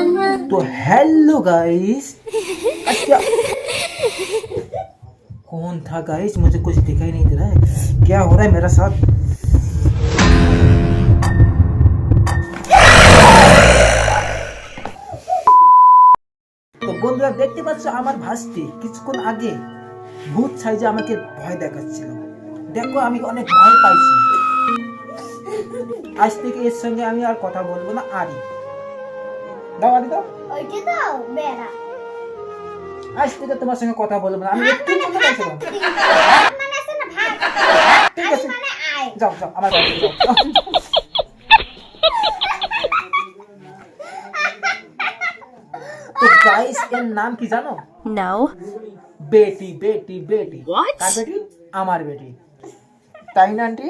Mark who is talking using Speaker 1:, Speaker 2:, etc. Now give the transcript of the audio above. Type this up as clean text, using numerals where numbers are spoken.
Speaker 1: तो hello guys, क्या कौन था गाइस? मुझे कुछ दिखाई नहीं दे रहा है। क्या हो रहा है मेरा साथ? তো বন্ধুরা দেখতে পাচ্ছ আমার ভাস্তি কিছুক্ষণ আগে ভূত সাইজে আমাকে ভয় দেখাচ্ছিল। দেখো আমি অনেক ভয় পাইছি। আজ থেকে এর সঙ্গে আমি আর কথা বলবো না। আরি দাও, আরি দাও।
Speaker 2: ওইটা দাও বেড়া।
Speaker 1: আজ থেকে তোমার সঙ্গে কথা বলবো না। আমি একটু চলে যাচ্ছিলাম।
Speaker 2: মানে আছে না ভাগ।
Speaker 1: ঠিক আছে,
Speaker 2: মানে আয়।
Speaker 1: যাও যাও আমার বাড়ি যাও। তো গাইস এর নাম কি জানো?
Speaker 3: No.
Speaker 1: Beti Beti Beti.
Speaker 3: What?
Speaker 1: কার বেটি? আমার বেটি। তাই না আন্টি?